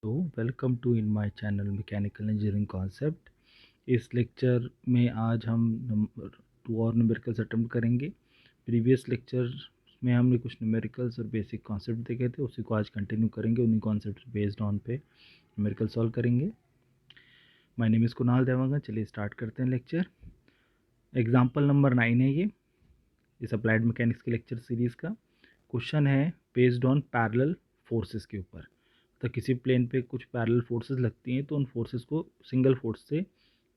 तो welcome to in my channel mechanical engineering concept. इस lecture में आज हम नंबर 2 और न्यूमेरिकल्स अटेम्प्ट करेंगे। प्रीवियस लेक्चर में हमने कुछ न्यूमेरिकल्स और बेसिक कॉन्सेप्ट देखे थे, उसी को आज कंटिन्यू करेंगे। उन्हीं कॉन्सेप्ट बेस्ड ऑन पे न्यूमेरिकल सॉल्व करेंगे। My name is Kunal Dewangan. चलिए स्टार्ट करते हैं लेक्चर। एग्जाम्पल नंबर 9 है ये इस अप्लाइड मैकेनिक्स के लेक्चर सीरीज़ का। क्वेश्चन है बेस्ड ऑन पैरेलल फोर्सेस के ऊपर। तो किसी प्लेन पे कुछ पैरेलल फोर्सेस लगती हैं तो उन फोर्सेस को सिंगल फोर्स से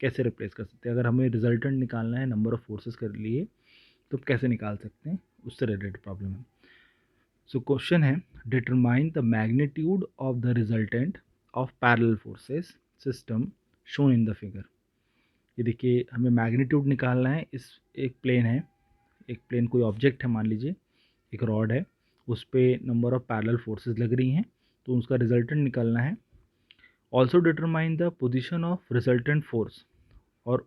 कैसे रिप्लेस कर सकते हैं। अगर हमें रिजल्टेंट निकालना है नंबर ऑफ फोर्सेस के लिए तो कैसे निकाल सकते हैं, उससे रिलेटेड प्रॉब्लम है। सो क्वेश्चन है determine the magnitude of the resultant of parallel forces system shown in the figure. ये देखिए हमें मैग्नीट्यूड निकालना है। इस एक प्लेन है, एक प्लेन कोई ऑब्जेक्ट है, मान लीजिए एक रॉड है, उस पर नंबर ऑफ पैरेलल फोर्सेस लग रही हैं तो उसका रिजल्टेंट निकालना है। Also determine the position of resultant force. और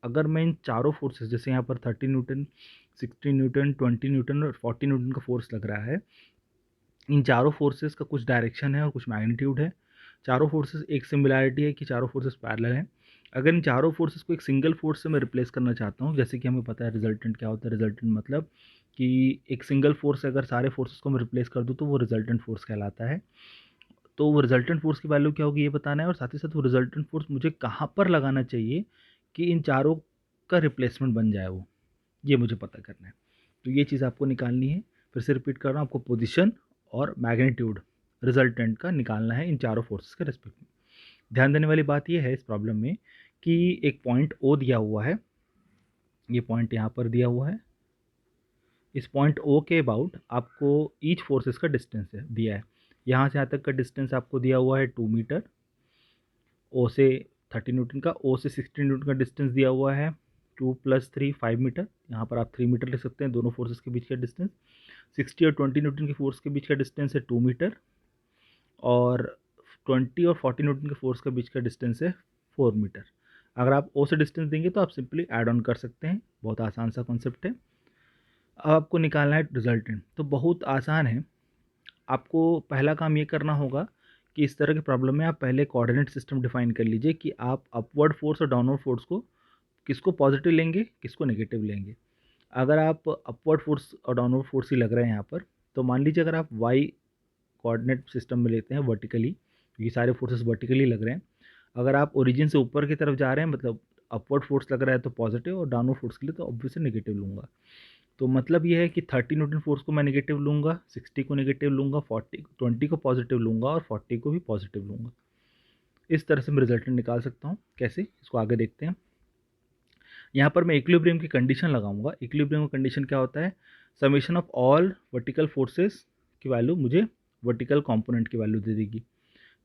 अगर मैं इन चारों फोर्सेस, जैसे यहाँ पर 30 न्यूटन, 60 न्यूटन, 20 न्यूटन और 40 न्यूटन का फोर्स लग रहा है, इन चारों फोर्सेस का कुछ डायरेक्शन है और कुछ मैग्नीट्यूड है। चारों फोर्सेस एक सिमिलैरिटी है कि चारों फोर्सेस पैरेलल हैं। अगर इन चारों फोर्सेस को एक सिंगल फोर्स से मैं रिप्लेस करना चाहता हूँ, जैसे कि हमें पता है रिजल्टेंट क्या होता है। रिजल्टेंट मतलब कि एक सिंगल फोर्स से अगर सारे फोर्सेस को मैं रिप्लेस कर दूँ तो वो रिजल्टेंट फोर्स कहलाता है। तो वो रिजल्टेंट फोर्स की वैल्यू क्या होगी ये बताना है, और साथ ही साथ वो रिजल्टेंट फोर्स मुझे कहाँ पर लगाना चाहिए कि इन चारों का रिप्लेसमेंट बन जाए, वो ये मुझे पता करना है। तो ये चीज़ आपको निकालनी है। फिर से रिपीट कर रहा हूँ, आपको पोजीशन और मैग्नीट्यूड रिजल्टेंट का निकालना है इन चारों फोर्सेस के रिस्पेक्ट में। ध्यान देने वाली बात यह है इस प्रॉब्लम में कि एक पॉइंट ओ दिया हुआ है, ये पॉइंट यहाँ पर दिया हुआ है। इस पॉइंट ओ के अबाउट आपको ईच फोर्सेस का डिस्टेंस है दिया है। यहाँ से यहाँ तक का डिस्टेंस आपको दिया हुआ है 2 मीटर। ओ से 30 न्यूटन का, ओ से 60 न्यूटन का डिस्टेंस दिया हुआ है 2 + 3 5 मीटर। यहाँ पर आप 3 मीटर लिख सकते हैं, दोनों फोर्सेस के बीच का डिस्टेंस। 60 और 20 न्यूटन के फोर्स के बीच का डिस्टेंस है 2 मीटर, और 20 और 40 न्यूटन के फोर्स के बीच का डिस्टेंस है 4 मीटर। अगर आप ओ से डिस्टेंस देंगे तो आप सिंपली ऐड ऑन कर सकते हैं। बहुत आसान सा कॉन्सेप्ट है। अब आपको निकालना है रिजल्टेंट, तो बहुत आसान है। आपको पहला काम ये करना होगा कि इस तरह के प्रॉब्लम में आप पहले कोऑर्डिनेट सिस्टम डिफाइन कर लीजिए कि आप अपवर्ड फोर्स और डाउनवर्ड फोर्स को किसको पॉजिटिव लेंगे, किसको नेगेटिव लेंगे। अगर आप अपवर्ड फोर्स और डाउनवर्ड फोर्स ही लग रहे हैं यहाँ पर, तो मान लीजिए अगर आप वाई कोऑर्डिनेट सिस्टम में लेते हैं वर्टिकली, क्योंकि सारे फोर्सेस वर्टिकली लग रहे हैं। अगर आप ओरिजिन से ऊपर की तरफ जा रहे हैं, मतलब अपवर्ड फोर्स लग रहा है तो पॉजिटिव, और डाउनवर्ड फोर्स के लिए तो ऑब्वियसली नेगेटिव लूँगा। तो मतलब ये है कि 30 न्यूटन फोर्स को मैं नेगेटिव लूँगा, 60 को नेगेटिव लूँगा, 20 को पॉजिटिव लूँगा और 40 को भी पॉजिटिव लूँगा। इस तरह से मैं रिजल्टेंट निकाल सकता हूँ। कैसे, इसको आगे देखते हैं। यहाँ पर मैं इक्विलिब्रियम की कंडीशन लगाऊंगा। इक्विलिब्रियम का कंडीशन क्या होता है, summation of all vertical forces की वैल्यू मुझे वर्टिकल कंपोनेंट की वैल्यू दे देगी।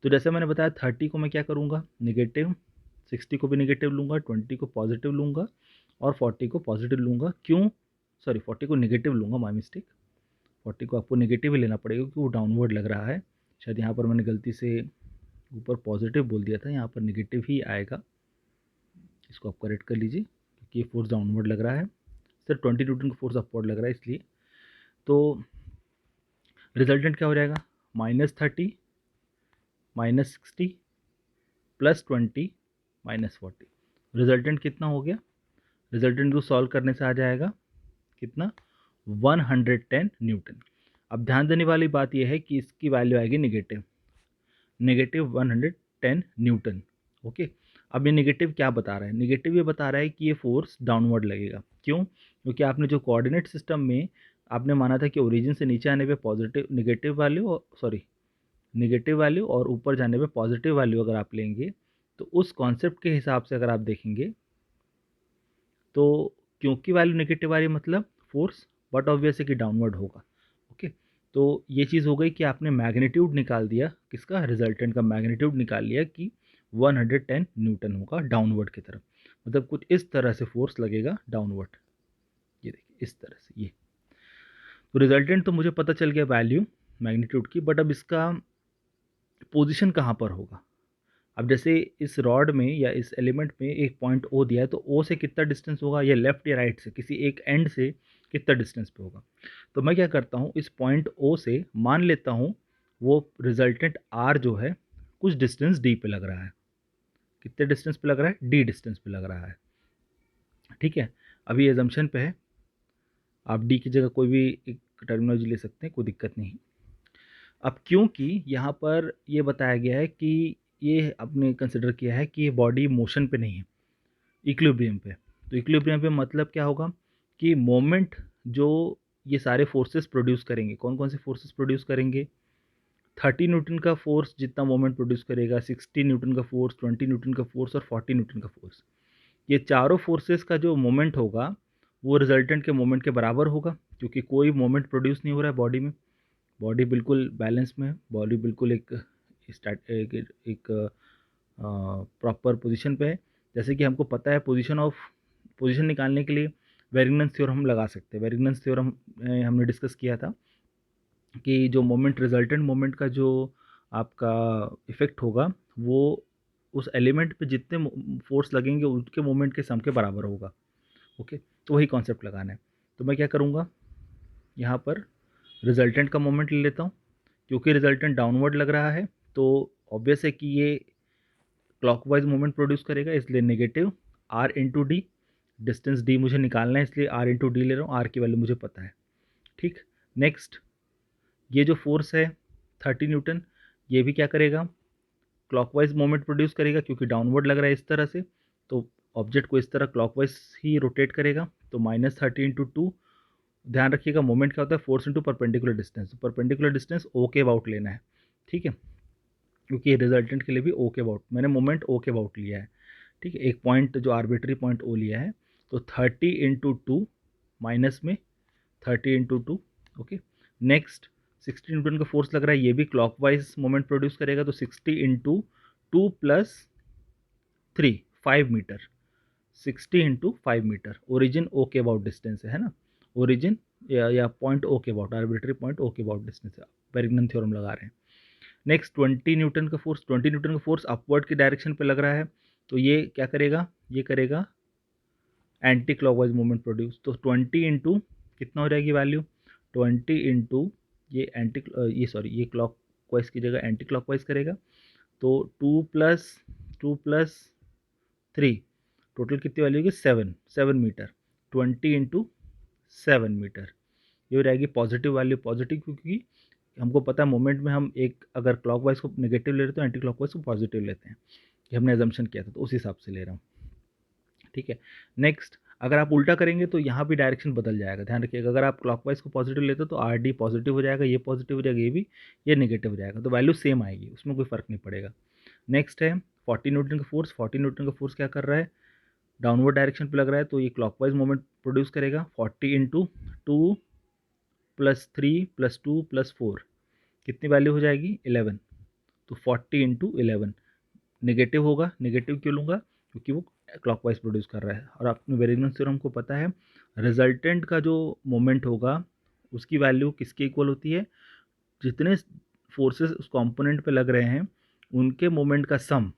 तो जैसे मैंने बताया 30 को मैं क्या करूँगा नेगेटिव, 60 को भी नेगेटिव लूँगा, 20 को पॉजिटिव लूँगा और 40 को पॉजिटिव लूँगा। क्यों, सॉरी 40 को नेगेटिव लूँगा, माय मिस्टेक। 40 को आपको नेगेटिव ही लेना पड़ेगा क्योंकि वो डाउनवर्ड लग रहा है। शायद यहाँ पर मैंने गलती से ऊपर पॉजिटिव बोल दिया था, यहाँ पर नेगेटिव ही आएगा। इसको आप करेक्ट कर लीजिए क्योंकि ये फोर्स डाउनवर्ड लग रहा है। सर 20 न्यूटन का फोर्स अपवर्ड लग रहा है इसलिए। तो रिजल्टेंट क्या हो जाएगा, -30 -60 +20 -40। रिजल्टेंट कितना हो गया, रिजल्टेंट को सॉल्व करने से आ जाएगा कितना, 110 न्यूटन। अब ध्यान देने वाली बात यह है कि इसकी वैल्यू आएगी नेगेटिव, नेगेटिव 110 न्यूटन। ओके, अब ये नेगेटिव क्या बता रहा है, नेगेटिव ये बता रहा है कि ये फोर्स डाउनवर्ड लगेगा। क्यों, क्योंकि आपने जो कोऑर्डिनेट सिस्टम में आपने माना था कि ओरिजिन से नीचे आने पे पॉजिटिव नेगेटिव वैल्यू, और सॉरी नेगेटिव वैल्यू, और ऊपर जाने पे पॉजिटिव वैल्यू अगर आप लेंगे तो उस कॉन्सेप्ट के हिसाब से अगर आप देखेंगे तो क्योंकि वैल्यू नेगेटिव आ रही है मतलब फोर्स बट ऑब्वियस है कि डाउनवर्ड होगा। ओके, तो ये चीज़ हो गई कि आपने मैग्नीट्यूड निकाल दिया, किसका, रिजल्टेंट का मैग्नीट्यूड निकाल लिया कि 110 न्यूटन होगा डाउनवर्ड की तरफ। मतलब कुछ इस तरह से फोर्स लगेगा डाउनवर्ड, ये देखिए इस तरह से। ये तो रिजल्टेंट तो मुझे पता चल गया वैल्यू मैग्नीट्यूड की, बट अब इसका पोजीशन कहाँ पर होगा। अब जैसे इस रॉड में या इस एलिमेंट में एक पॉइंट ओ दिया है, तो ओ से कितना डिस्टेंस होगा, या लेफ्ट या राइट से किसी एक एंड से कितना डिस्टेंस पे होगा। तो मैं क्या करता हूँ, इस पॉइंट ओ से मान लेता हूँ वो रिजल्टेंट आर जो है कुछ डिस्टेंस डी पे लग रहा है। कितने डिस्टेंस पे लग रहा है? डी डिस्टेंस पे लग रहा है। ठीक है, अभी एजम्पशन पे है, आप डी की जगह कोई भी एक टर्मिनोलॉजी ले सकते हैं, कोई दिक्कत नहीं। अब क्योंकि यहाँ पर ये बताया गया है कि ये आपने कंसिडर किया है कि ये बॉडी मोशन पे नहीं है, इक्विलिब्रियम पे। तो इक्विलिब्रियम पे मतलब क्या होगा कि मोमेंट जो ये सारे फोर्सेस प्रोड्यूस करेंगे, कौन कौन से फोर्सेस प्रोड्यूस करेंगे? 30 न्यूटन का फोर्स जितना मोमेंट प्रोड्यूस करेगा, 60 न्यूटन का फोर्स, 20 न्यूटन का फोर्स और 40 न्यूटन का फोर्स। ये चारों फोर्सेस का जो मोमेंट होगा वो रिजल्टेंट के मोमेंट के बराबर होगा, क्योंकि कोई मोमेंट प्रोड्यूस नहीं हो रहा है बॉडी में। बॉडी बिल्कुल बैलेंस में है, बॉडी बिल्कुल एक प्रॉपर पोजीशन पे है। जैसे कि हमको पता है पोजीशन निकालने के लिए वेरिंगटन थ्योरम हम लगा सकते हैं। वेरिंगटन थ्योरम हमने डिस्कस किया था कि जो मोमेंट रिजल्टेंट मोमेंट का जो आपका इफ़ेक्ट होगा वो उस एलिमेंट पे जितने फोर्स लगेंगे उनके मोमेंट के सम के बराबर होगा। ओके, तो वही कॉन्सेप्ट लगाना है। तो मैं क्या करूँगा, यहाँ पर रिजल्टेंट का मोमेंट ले लेता हूँ। क्योंकि रिजल्टेंट डाउनवर्ड लग रहा है तो ऑब्वियस है कि ये क्लॉकवाइज मोमेंट प्रोड्यूस करेगा, इसलिए negative R into D. Distance D मुझे निकालना है, इसलिए आर इंटू डी ले रहा हूँ, आर की वैल्यू मुझे पता है। ठीक, नेक्स्ट ये जो फोर्स है 30 न्यूटन, ये भी क्या करेगा? क्लॉकवाइज मोमेंट प्रोड्यूस करेगा, क्योंकि डाउनवर्ड लग रहा है इस तरह से, तो ऑब्जेक्ट को इस तरह क्लॉकवाइज ही रोटेट करेगा। तो -30 इंटू 2, ध्यान रखिएगा मोमेंट क्या होता है? Force into perpendicular distance. Perpendicular distance O के अबाउट लेना है, ठीक है, क्योंकि रिजल्टेंट के लिए भी ओ के अबाउट, मैंने मोमेंट ओ के अबाउट लिया है। ठीक है, एक पॉइंट जो आर्बिट्री पॉइंट ओ लिया है। तो 30 इंटू 2 माइनस में 30 इंटू 2। ओके, नेक्स्ट 60 न्यूटन का फोर्स लग रहा है, ये भी क्लॉकवाइज मोमेंट प्रोड्यूस करेगा। तो 60 into 2 plus 3 5 metre, 60 into 5 metre. Origin O के अबाउट डिस्टेंस है ना, ओरिजिन या पॉइंट ओ के अबाउट, आर्बिट्री पॉइंट ओ के अबाउट डिस्टेंस है। बेरिंगटन थ्योरम लगा रहे हैं। नेक्स्ट 20 न्यूटन का फोर्स, 20 न्यूटन का फोर्स अपवर्ड की डायरेक्शन पे लग रहा है, तो ये क्या करेगा? ये करेगा एंटी क्लॉकवाइज मूवमेंट प्रोड्यूस। तो 20 इंटू कितना हो जाएगी वैल्यू? 20 इंटू ये क्लॉकवाइज की जगह एंटी क्लॉकवाइज करेगा। तो 2 प्लस 3, टोटल कितनी वैल्यू होगी? 7 मीटर। 20 इंटू 7 मीटर, ये हो जाएगी पॉजिटिव वैल्यू। पॉजिटिव क्योंकि हमको पता है मोमेंट में हम एक अगर क्लॉकवाइज को नेगेटिव ले रहे तो एंटी क्लॉकवाइज को पॉजिटिव लेते हैं, ये हमने एजम्पशन किया था, तो उस हिसाब से ले रहा हूँ। ठीक है, नेक्स्ट अगर आप उल्टा करेंगे तो यहाँ भी डायरेक्शन बदल जाएगा। ध्यान रखिएगा, अगर आप क्लॉकवाइज को पॉजिटिव लेते हो तो आर डी पॉजिटिव हो जाएगा, ये पॉजिटिव हो जाएगा, ये भी, ये नेगेटिव हो जाएगा, तो वैल्यू सेम आएगी, उसमें कोई फर्क नहीं पड़ेगा। नेक्स्ट है 40 न्यूटन का फोर्स। 40 न्यूटन का फोर्स क्या कर रहा है? डाउनवर्ड डायरेक्शन पे लग रहा है, तो ये क्लॉकवाइज मोमेंट प्रोड्यूस करेगा। 40 इंटू 2 प्लस 3 प्लस 2 प्लस 4, कितनी वैल्यू हो जाएगी? 11। तो 40 इंटू 11 नेगेटिव होगा। नेगेटिव क्यों लूँगा? क्योंकि वो क्लॉकवाइज प्रोड्यूस कर रहा है, और आपने वेरिएशन थ्योरम को पता है रिजल्टेंट का जो मोमेंट होगा उसकी वैल्यू किसके इक्वल होती है? जितने फोर्सेस उस कंपोनेंट पे लग रहे हैं उनके मोमेंट का सम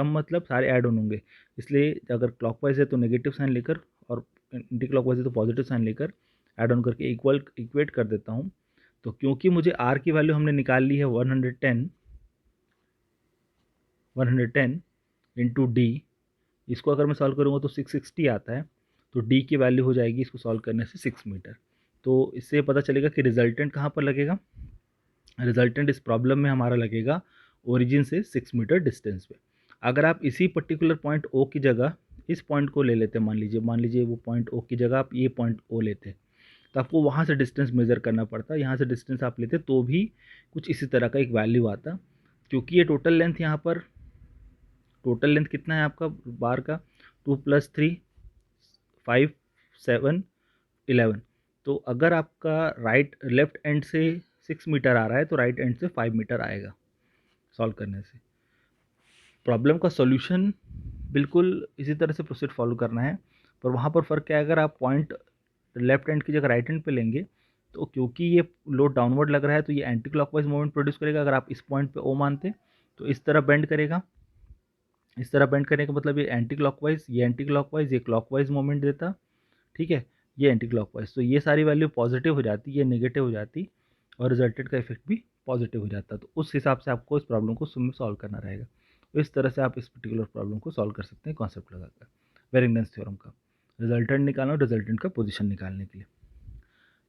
मतलब सारे ऐड ऑन होंगे। इसलिए अगर क्लॉकवाइज है तो नेगेटिव साइन लेकर, और एंटी क्लॉकवाइज है तो पॉजिटिव साइन लेकर ऐड ऑन करके इक्वेट कर देता हूँ। तो क्योंकि मुझे आर की वैल्यू हमने निकाल ली है 110 इंटू डी, इसको अगर मैं सॉल्व करूँगा तो 660 आता है। तो डी की वैल्यू हो जाएगी इसको सॉल्व करने से 6 मीटर। तो इससे पता चलेगा कि रिजल्टेंट कहाँ पर लगेगा? रिजल्टेंट इस प्रॉब्लम में हमारा लगेगा ओरिजिन से 6 मीटर डिस्टेंस पे। अगर आप इसी पर्टिकुलर पॉइंट ओ की जगह इस पॉइंट को ले लेते, मान लीजिए वो पॉइंट ओ की जगह आप ये पॉइंट ओ लेते, तो आपको वहाँ से डिस्टेंस मेज़र करना पड़ता। यहाँ से डिस्टेंस आप लेते तो भी कुछ इसी तरह का एक वैल्यू आता, क्योंकि ये टोटल लेंथ यहाँ पर, टोटल लेंथ कितना है आपका बार का? 2 प्लस 3 5 7 11। तो अगर आपका लेफ्ट एंड से 6 मीटर आ रहा है तो राइट एंड से 5 मीटर आएगा सॉल्व करने से। प्रॉब्लम का सॉल्यूशन बिल्कुल इसी तरह से प्रोसीड फॉलो करना है, पर वहाँ पर फ़र्क क्या है? अगर आप पॉइंट लेफ्ट हैंड की जगह राइट हैंड पे लेंगे तो क्योंकि ये लोड डाउनवर्ड लग रहा है तो ये एंटी क्लॉकवाइज मूवमेंट प्रोड्यूस करेगा। अगर आप इस पॉइंट पे ओ मानते तो इस तरह बेंड करेगा, इस तरह बेंड करने का मतलब ये एंटी क्लॉकवाइज, ये एंटी क्लॉकवाइज, ये क्लॉकवाइज मोमेंट देता। ठीक है, ये एंटी क्लॉकवाइज, तो ये सारी वैल्यू पॉजिटिव हो जाती, ये नेगेटिव हो जाती, और रिजल्टेंट का इफेक्ट भी पॉजिटिव हो जाता है। तो उस हिसाब से आपको इस प्रॉब्लम को सॉल्व करना रहेगा। तो इस तरह से आप इस पर्टिकुलर प्रॉब्लम को सॉल्व कर सकते हैं कॉन्सेप्ट लगाकर वेरिंगटन थ्योरम का, रिजल्टेंट निकालना और रिजल्टेंट का पोजीशन निकालने के लिए।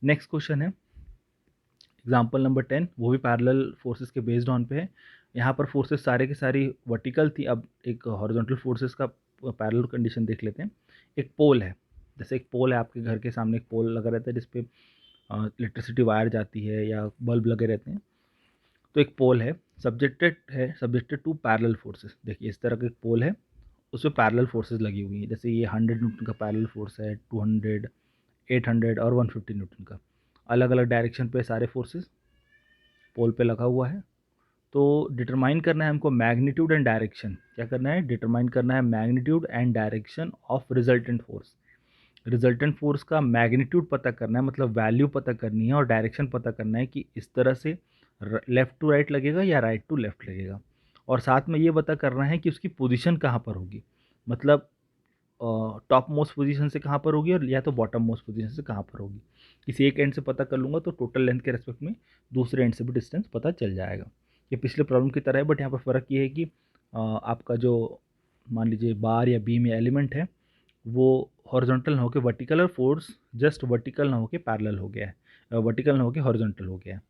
नेक्स्ट क्वेश्चन है एग्जाम्पल नंबर 10, वो भी पैरेलल फोर्सेस के बेस्ड ऑन पे है। यहाँ पर फोर्सेस सारे की सारी वर्टिकल थी। अब एक हॉरिजॉन्टल फोर्सेस का पैरेलल कंडीशन देख लेते हैं। एक पोल है, जैसे एक पोल है, आपके घर के सामने एक पोल लगा रहता है जिसपे इलेक्ट्रिसिटी वायर जाती है या बल्ब लगे रहते हैं। तो एक पोल है, सब्जेक्टेड टू पैरेलल फोर्सेस। देखिए इस तरह का एक पोल है, उसमें पैरेलल फोर्सेस लगी हुई हैं। जैसे ये 100 न्यूटन का पैरेलल फोर्स है, 200, 800 और 150 न्यूटन का। अलग अलग डायरेक्शन पे सारे फोर्सेस पोल पे लगा हुआ है। तो डिटरमाइन करना है हमको मैग्नीट्यूड एंड डायरेक्शन। क्या करना है? डिटरमाइन करना है magnitude and direction of resultant force. Resultant force का मैग्नीट्यूड पता करना है, मतलब वैल्यू पता करनी है, और डायरेक्शन पता करना है कि इस तरह से लेफ़्ट टू राइट लगेगा या राइट टू लेफ़्ट लगेगा। और साथ में ये पता करना है कि उसकी पोजीशन कहाँ पर होगी, मतलब टॉप मोस्ट पोजीशन से कहाँ पर होगी और या तो बॉटम मोस्ट पोजीशन से कहाँ पर होगी। किसी एक एंड से पता कर लूँगा तो टोटल लेंथ के रेस्पेक्ट में दूसरे एंड से भी डिस्टेंस पता चल जाएगा। ये पिछले प्रॉब्लम की तरह है, बट यहाँ पर फ़र्क ये है कि आपका जो मान लीजिए बार या बीम या एलिमेंट है वो हॉरिजॉन्टल ना होकर वर्टिकल, और फोर्स जस्ट वर्टिकल ना होकर पैरेलल हो गया है, वर्टिकल ना होकर हॉरिजॉन्टल हो गया है।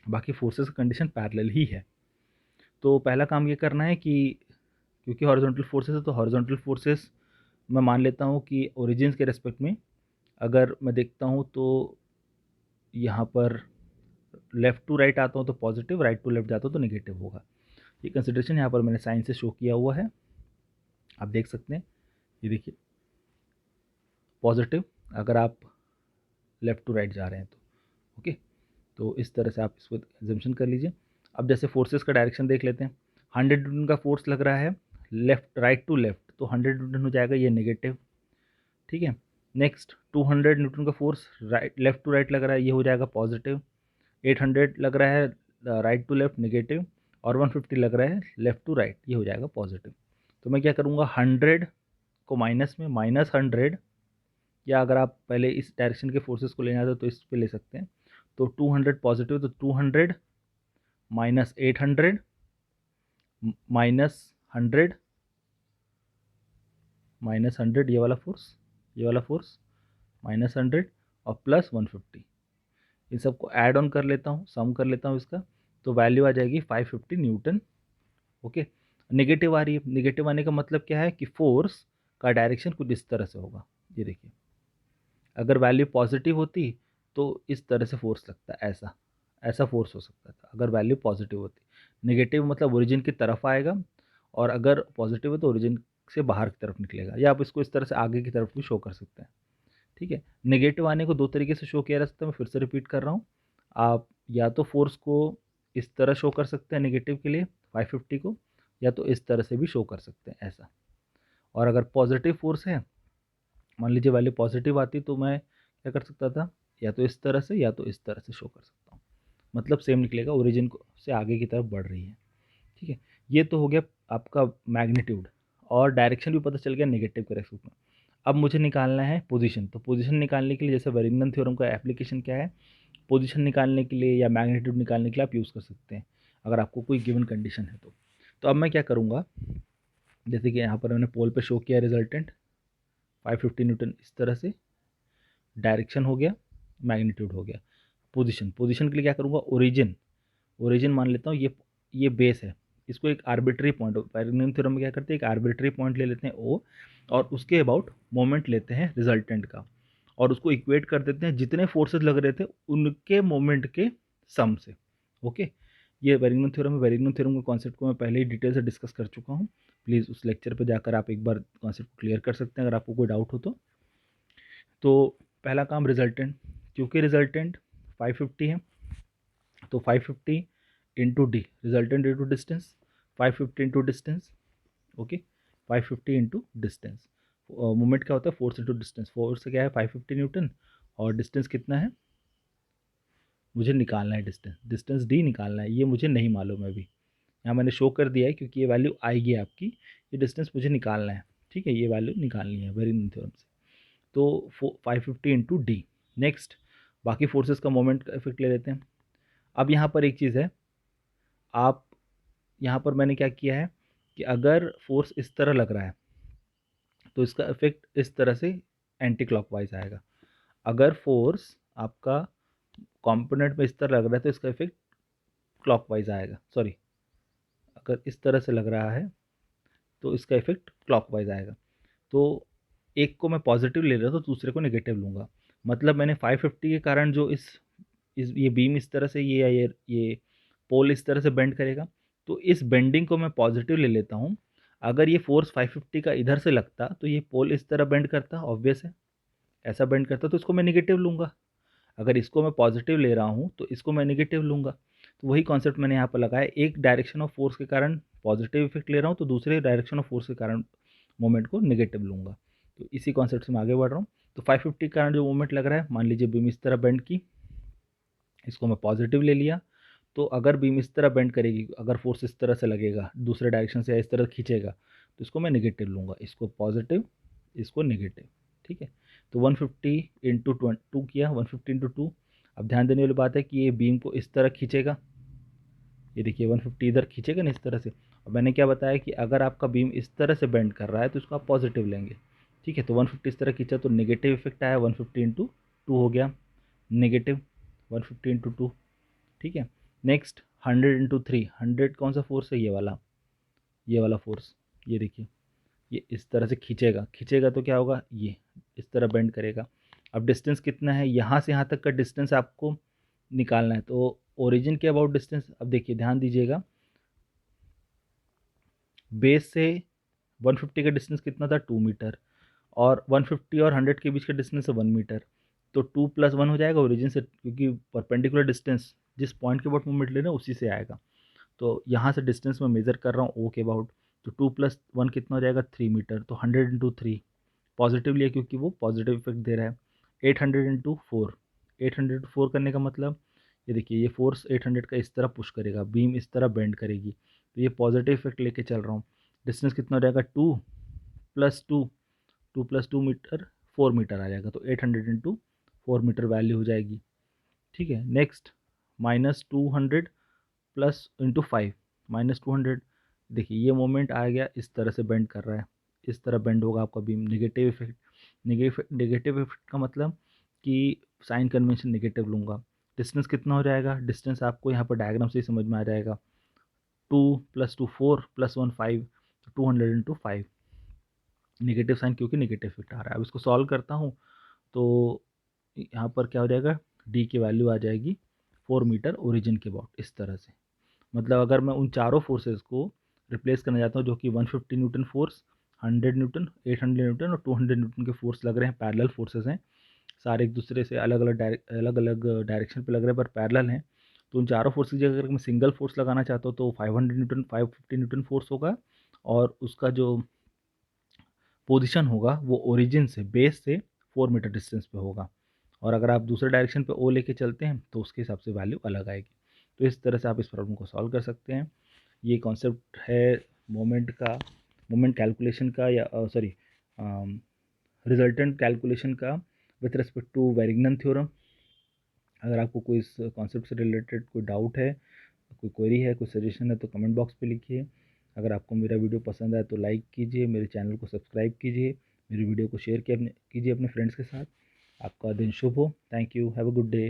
बाकी फोर्सेस का कंडीशन पैरेलल ही है। तो पहला काम ये करना है कि क्योंकि हॉरिजॉन्टल फोर्सेस है तो हॉरिजॉन्टल फोर्सेस मैं मान लेता हूँ कि ओरिजिन्स के रेस्पेक्ट में अगर मैं देखता हूँ तो यहाँ पर लेफ़्ट टू राइट आता हूँ तो पॉजिटिव, राइट टू लेफ्ट जाता हूँ तो नेगेटिव होगा। ये कंसिडरेशन यहाँ पर मैंने साइन से शो किया हुआ है, आप देख सकते हैं। ये देखिए पॉजिटिव अगर आप लेफ़्ट टू राइट जा रहे हैं तो ओके। तो इस तरह से आप इसको एग्जम्पशन कर लीजिए। अब जैसे फोर्सेस का डायरेक्शन देख लेते हैं। 100 न्यूटन का फोर्स लग रहा है लेफ्ट राइट टू लेफ्ट, तो 100 न्यूटन हो जाएगा ये नेगेटिव, ठीक है। नेक्स्ट 200 न्यूटन का force right left to right लग रहा है, ये हो जाएगा पॉजिटिव। 800 लग रहा है राइट टू लेफ्ट नेगेटिव, और 150 लग रहा है लेफ्ट टू राइट, ये हो जाएगा पॉजिटिव। तो मैं क्या करूँगा, 100 को माइनस में -100, या अगर आप पहले इस डायरेक्शन के फोर्सेस को लेना था तो इस पे ले सकते हैं। तो 200 पॉजिटिव, तो 200 माइनस 800 -100 -100, ये वाला फोर्स -100 और प्लस 150, इन सबको ऐड ऑन कर लेता हूँ, सम कर लेता हूँ इसका, तो वैल्यू आ जाएगी 550 न्यूटन। ओके, नेगेटिव आ रही है, नेगेटिव आने का मतलब क्या है कि फोर्स का डायरेक्शन कुछ इस तरह से होगा। ये देखिए अगर वैल्यू पॉजिटिव होती तो इस तरह से फोर्स लगता, ऐसा ऐसा फोर्स हो सकता था अगर वैल्यू पॉजिटिव होती। नेगेटिव मतलब ओरिजिन की तरफ आएगा, और अगर पॉजिटिव है तो ओरिजिन से बाहर की तरफ निकलेगा, या आप इसको इस तरह से आगे की तरफ भी शो कर सकते हैं, ठीक है। नेगेटिव आने को दो तरीके से शो किया जा सकता है, मैं फिर से रिपीट कर रहा हूँ। आप या तो फोर्स को इस तरह शो कर सकते हैं नेगेटिव के लिए 550 को, या तो इस तरह से भी शो कर सकते हैं ऐसा। और अगर पॉजिटिव फोर्स है, मान लीजिए वैल्यू पॉजिटिव आती तो मैं क्या कर सकता था, या तो इस तरह से या तो इस तरह से शो कर सकता हूँ, मतलब सेम निकलेगा, ओरिजिन को से आगे की तरफ बढ़ रही है, ठीक है। ये तो हो गया आपका मैग्नीट्यूड, और डायरेक्शन भी पता चल गया नेगेटिव के रेस्पेक्ट में। अब मुझे निकालना है पोजीशन। तो पोजीशन निकालने के लिए जैसे वेरिंगटन थ्योरम का एप्लीकेशन क्या है, पोजीशन निकालने के लिए या मैग्नीट्यूड निकालने के लिए आप यूज़ कर सकते हैं अगर आपको कोई गिवन कंडीशन है तो अब मैं क्या करूँगा, जैसे कि यहाँ पर मैंने पोल पे शो किया रिजल्टेंट 550 न्यूटन, इस तरह से डायरेक्शन हो गया, मैग्नीट्यूड हो गया। पोजीशन के लिए क्या करूँगा, ओरिजिन मान लेता हूँ, ये बेस है, इसको एक आर्बिट्री पॉइंट, वेरिंगटन थ्योरम में क्या करते हैं, एक आर्बिट्री पॉइंट ले लेते हैं ओ, और उसके अबाउट मोमेंट लेते हैं रिजल्टेंट का, और उसको इक्वेट कर देते हैं जितने फोर्सेस लग रहे थे उनके मोमेंट के सम से। ओके, ये वेरिंगटन थ्योरम है। वेरिंगटन थ्योरम के कॉन्सेप्ट को मैं पहले ही डिटेल से डिस्कस कर चुका हूँ, प्लीज़ उस लेक्चर पर जाकर आप एक बार कॉन्सेप्ट को क्लियर कर सकते हैं अगर आपको कोई डाउट हो तो पहला काम रिजल्टेंट, क्योंकि रिजल्टेंट 550 है तो 550 into D, resultant into distance, 550 into distance, okay, 550 into distance. Moment क्या होता है, फोर्स इंटू डिस्टेंस। फोर्स क्या है 550 न्यूटन, और डिस्टेंस कितना है मुझे निकालना है, डिस्टेंस डी निकालना है, ये मुझे नहीं मालूम है अभी, यहाँ मैंने शो कर दिया है क्योंकि ये वैल्यू आएगी आपकी, ये डिस्टेंस मुझे निकालना है, ठीक है, ये वैल्यू निकालनी है वेरिंगटन थ्योरम से। तो 550 इंटू डी। नेक्स्ट बाकी फोर्सेस का मोमेंट का इफेक्ट ले लेते हैं। अब यहाँ पर एक चीज़ है, आप यहाँ पर मैंने क्या किया है कि अगर फोर्स इस तरह लग रहा है तो इसका इफेक्ट इस तरह से एंटी क्लॉकवाइज आएगा। अगर फोर्स आपका कंपोनेंट में इस तरह लग रहा है तो इसका इफेक्ट क्लॉकवाइज आएगा, सॉरी, अगर इस तरह से लग रहा है तो इसका इफेक्ट क्लॉकवाइज आएगा। तो एक को मैं पॉजिटिव ले रहा हूँ तो दूसरे को नेगेटिव लूँगा। मतलब मैंने 550 के कारण जो इस ये बीम इस तरह से ये पोल इस तरह से बेंड करेगा, तो इस बेंडिंग को मैं पॉजिटिव ले लेता हूँ। अगर ये फोर्स 550 का इधर से लगता तो ये पोल इस तरह बेंड करता, ऑब्वियस है, ऐसा बेंड करता, तो इसको मैं नेगेटिव लूँगा। अगर इसको मैं पॉजिटिव ले रहा हूँ तो इसको मैं नेगेटिव लूँगा। तो वही कॉन्सेप्ट मैंने यहाँ पर लगाया, एक डायरेक्शन ऑफ फोर्स के कारण पॉजिटिव इफेक्ट ले रहा हूँ तो दूसरे डायरेक्शन ऑफ फोर्स के कारण मोमेंट को नेगेटिव लूँगा। तो इसी कॉन्सेप्ट से मैं आगे बढ़ रहा हूँ। तो 550 के कारण जो मोमेंट लग रहा है, मान लीजिए बीम इस तरह बेंड की, इसको मैं पॉजिटिव ले लिया। तो अगर बीम इस तरह बेंड करेगी, अगर फोर्स इस तरह से लगेगा दूसरे डायरेक्शन से या इस तरह खींचेगा, तो इसको मैं नेगेटिव लूँगा, इसको पॉजिटिव, इसको नेगेटिव। ठीक है, तो 150 इंटू 2 किया, 150 इंटू 2। अब ध्यान देने वाली बात है कि ये बीम को इस तरह खींचेगा, ये देखिए 150 इधर खींचेगा ना इस तरह से। और मैंने क्या बताया कि अगर आपका बीम इस तरह से बेंड कर रहा है तो इसको आप पॉजिटिव लेंगे। ठीक है, तो 150 इस तरह खींचा तो नेगेटिव इफेक्ट आया, 150 इंटू 2 हो गया नेगेटिव, 150 इंटू 2। ठीक है, नेक्स्ट 100 इंटू 3, 100 कौन सा फोर्स है, ये वाला फोर्स, ये देखिए ये इस तरह से खींचेगा, खींचेगा तो क्या होगा, ये इस तरह बेंड करेगा। अब डिस्टेंस कितना है, यहाँ से यहाँ तक का डिस्टेंस आपको निकालना है। तो ओरिजिन के अबाउट डिस्टेंस, अब देखिए ध्यान दीजिएगा, बेस से 150 का डिस्टेंस कितना था, 2 मीटर, और 150 और 100 के बीच का डिस्टेंस है 1 मीटर। तो 2 + 1 हो जाएगा ओरिजिन से, क्योंकि परपेंडिकुलर डिस्टेंस जिस पॉइंट के अबाउट मूवमेंट ले रहे हैं उसी से आएगा। तो यहाँ से डिस्टेंस मैं मेज़र कर रहा हूँ ओ के अबाउट, तो 2 + 1 कितना हो जाएगा, 3 मीटर। तो 100 इंटू 3 पॉजिटिव लिया क्योंकि वो पॉजिटिव इफेक्ट दे रहा है। 800 इंटू 4, 800 इंटू 4 करने का मतलब, ये देखिए ये फोर्स 800 का इस तरह पुश करेगा, बीम इस तरह बेंड करेगी, तो ये पॉजिटिव इफेक्ट लेके चल रहा हूँ। डिस्टेंस कितना हो जाएगा, 2 + 2, 2 + 2 मीटर, 4 मीटर आ जाएगा। तो 800 इंटू 4 मीटर वैल्यू हो जाएगी। ठीक है, नेक्स्ट -200 प्लस इंटू 5, -200। देखिए ये मोमेंट आ गया, इस तरह से बेंड कर रहा है, इस तरह बेंड होगा आपका beam, negative effect. Negative effect का मतलब कि साइन कन्वेंशन नेगेटिव लूँगा। डिस्टेंस कितना हो जाएगा, डिस्टेंस आपको यहाँ पर डायग्राम से ही समझ में आ जाएगा, 2 + 2 4 + 1 5, 200 इंटू 5, नेगेटिव साइन क्योंकि नेगेटिव इफेक्ट आ रहा है। अब इसको सॉल्व करता हूँ तो यहाँ पर क्या हो जाएगा, डी की वैल्यू आ जाएगी 4 मीटर ओरिजिन के अबाउट, इस तरह से। मतलब अगर मैं उन चारों फोर्सेस को रिप्लेस करना चाहता हूँ, जो कि 150 न्यूटन फोर्स, 100 न्यूटन, 800 न्यूटन और 200 न्यूटन के फोर्स लग रहे हैं, पैरेलल फोर्सेस हैं, सारे एक दूसरे से अलग अलग डायरेक्शन पे लग रहे हैं पर पैरेलल हैं। तो उन चारों फोर्स की जगह अगर मैं सिंगल फोर्स लगाना चाहता हूँ तो 500 न्यूटन, 550 न्यूटन फोर्स होगा, और उसका जो पोजीशन होगा वो ओरिजिन से, बेस से 4 मीटर डिस्टेंस पे होगा। और अगर आप दूसरे डायरेक्शन पे ओ लेके चलते हैं तो उसके हिसाब से वैल्यू अलग आएगी। तो इस तरह से आप इस प्रॉब्लम को सॉल्व कर सकते हैं। ये कॉन्सेप्ट है मोमेंट का, मोमेंट कैलकुलेशन का, या सॉरी रिजल्टेंट कैलकुलेशन का विथ रिस्पेक्ट टू वेरिग्नन थ्योरम। अगर आपको कोई इस कॉन्सेप्ट से रिलेटेड कोई डाउट है, कोई क्वेरी है, कोई सजेशन है, तो कमेंट बॉक्स पे लिखिए। अगर आपको मेरा वीडियो पसंद आए तो लाइक कीजिए, मेरे चैनल को सब्सक्राइब कीजिए, मेरी वीडियो को शेयर कीजिए अपने फ्रेंड्स के साथ। आपका दिन शुभ हो। Thank you, have a good day.